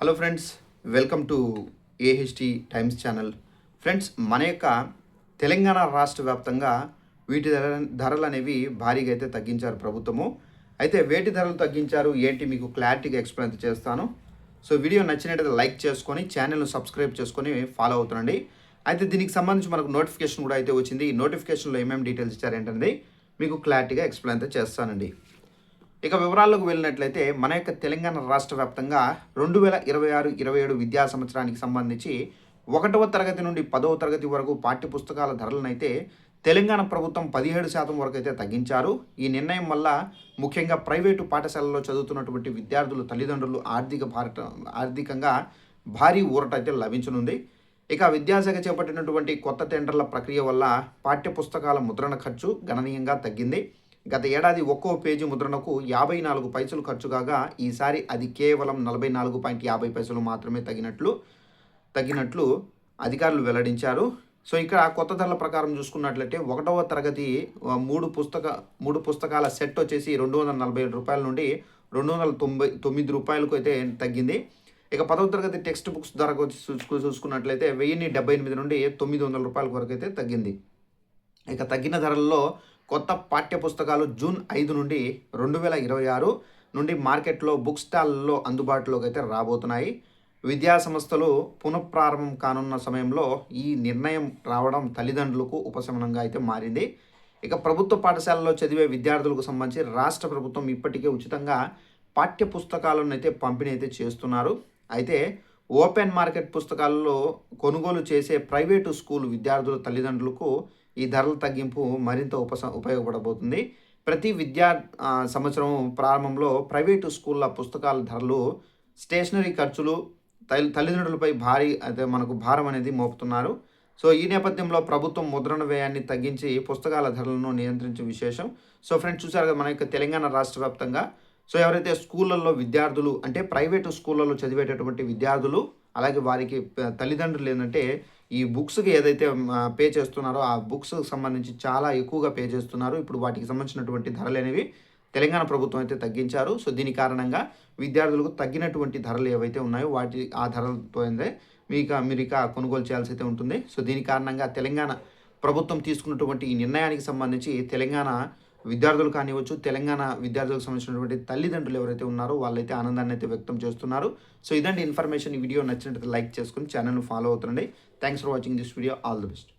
Hello friends, welcome to AHT times channel. Friends, మన యొక్క తెలంగాణ రాష్ట్ర వ్యాప్తంగా వీటి ధరలు అనేవి భారీగా అయితే తగ్గించారు ప్రభుత్వము. అయితే వేటి ధరలు తగ్గించారు ఏంటి మీకు క్లారిటీగా ఎక్స్ప్లెయిన్ చేస్తాను. సో వీడియో నచ్చినట్టయితే లైక్ చేసుకొని ఛానల్ను సబ్స్క్రైబ్ చేసుకొని ఫాలో అవుతుండండి. అయితే దీనికి సంబంధించి మనకు నోటిఫికేషన్ కూడా అయితే వచ్చింది. ఈ నోటిఫికేషన్లో ఏమేమి డీటెయిల్స్ ఇచ్చారేంటనేది మీకు క్లారిటీగా ఎక్స్ప్లెయిన్ అయితే చేస్తానండి. ఇక వివరాల్లోకి వెళ్ళినట్లయితే మన యొక్క తెలంగాణ రాష్ట్ర వ్యాప్తంగా 2026-27 విద్యా సంవత్సరానికి సంబంధించి 1వ తరగతి నుండి 10వ తరగతి వరకు పాఠ్యపుస్తకాల ధరలను అయితే తెలంగాణ ప్రభుత్వం 17% వరకు అయితే తగ్గించారు. ఈ నిర్ణయం వల్ల ముఖ్యంగా ప్రైవేటు పాఠశాలల్లో చదువుతున్నటువంటి విద్యార్థులు తల్లిదండ్రులు ఆర్థికంగా భారీ ఊరట అయితే లభించనుంది. ఇక విద్యాశాఖ చేపట్టినటువంటి కొత్త టెండర్ల ప్రక్రియ వల్ల పాఠ్యపుస్తకాల ముద్రణ ఖర్చు గణనీయంగా తగ్గింది. గత ఏడాది ఒక్కో పేజీ ముద్రణకు 54 పైసలు ఖర్చు కాగా ఈసారి అది కేవలం 44.50 మాత్రమే తగ్గినట్లు అధికారులు వెల్లడించారు. సో ఇక్కడ కొత్త ధరల ప్రకారం చూసుకున్నట్లయితే 1వ తరగతి మూడు పుస్తకాల సెట్ వచ్చేసి 247 రూపాయల నుండి 299 రూపాయలకు అయితే తగ్గింది. ఇక 10వ తరగతి టెక్స్ట్ బుక్స్ ధరకు చూసుకున్నట్లయితే 1078 నుండి 900 రూపాయల వరకు అయితే తగ్గింది. ఇక తగ్గిన ధరల్లో కొత్త పాఠ్య పుస్తకాలు జూన్ 5 నుండి 2026 నుండి మార్కెట్లో బుక్ స్టాల్లో అందుబాటులోకి అయితే రాబోతున్నాయి. విద్యా సంస్థలు పునఃప్రారంభం కానున్న సమయంలో ఈ నిర్ణయం రావడం తల్లిదండ్రులకు ఉపశమనంగా అయితే మారింది. ఇక ప్రభుత్వ పాఠశాలలో చదివే విద్యార్థులకు సంబంధించి రాష్ట్ర ప్రభుత్వం ఇప్పటికే ఉచితంగా పాఠ్య పుస్తకాలను అయితే పంపిణీ అయితే చేస్తున్నారు. అయితే ఓపెన్ మార్కెట్ పుస్తకాలలో కొనుగోలు చేసే ప్రైవేటు స్కూల్ విద్యార్థుల తల్లిదండ్రులకు ఈ ధరల తగ్గింపు మరింత ఉపయోగపడబోతుంది. ప్రతి సంవత్సరం ప్రారంభంలో ప్రైవేటు స్కూళ్ళ పుస్తకాల ధరలు, స్టేషనరీ ఖర్చులు తల్లిదండ్రులపై మనకు భారం అనేది మోపుతున్నారు. సో ఈ నేపథ్యంలో ప్రభుత్వం ముద్రణ వ్యయాన్ని తగ్గించి పుస్తకాల ధరలను నియంత్రించే విశేషం. సో ఫ్రెండ్స్, చూసారు కదా మన యొక్క తెలంగాణ రాష్ట్ర వ్యాప్తంగా సో ఎవరైతే స్కూళ్ళల్లో విద్యార్థులు అంటే ప్రైవేటు స్కూళ్ళల్లో చదివేటటువంటి విద్యార్థులు అలాగే వారికి తల్లిదండ్రులు ఏంటంటే ఈ బుక్స్కి ఏదైతే పే చేస్తున్నారో ఆ బుక్స్కి సంబంధించి చాలా ఎక్కువగా పే చేస్తున్నారు. ఇప్పుడు వాటికి సంబంధించినటువంటి ధరలు అనేవి తెలంగాణ ప్రభుత్వం అయితే తగ్గించారు. సో దీని కారణంగా విద్యార్థులకు తగ్గినటువంటి ధరలు ఏవైతే ఉన్నాయో ఆ ధరలతో మీరు ఇక కొనుగోలు చేయాల్సి అయితే ఉంటుంది. సో దీని కారణంగా తెలంగాణ ప్రభుత్వం తీసుకున్నటువంటి ఈ నిర్ణయానికి సంబంధించి తెలంగాణ విద్యార్థులు కానివ్వచ్చు, తెలంగాణ విద్యార్థులకు సంబంధించినటువంటి తల్లిదండ్రులు ఎవరైతే ఉన్నారో వాళ్ళైతే ఆనందాన్ని అయితే వ్యక్తం చేస్తున్నారు. సో ఇదండి ఇన్ఫర్మేషన్. ఈ వీడియో నచ్చినట్లయితే లైక్ చేసుకుని ఛానల్ను ఫాలో అవుతుండండి. Thanks for watching this video. All the best.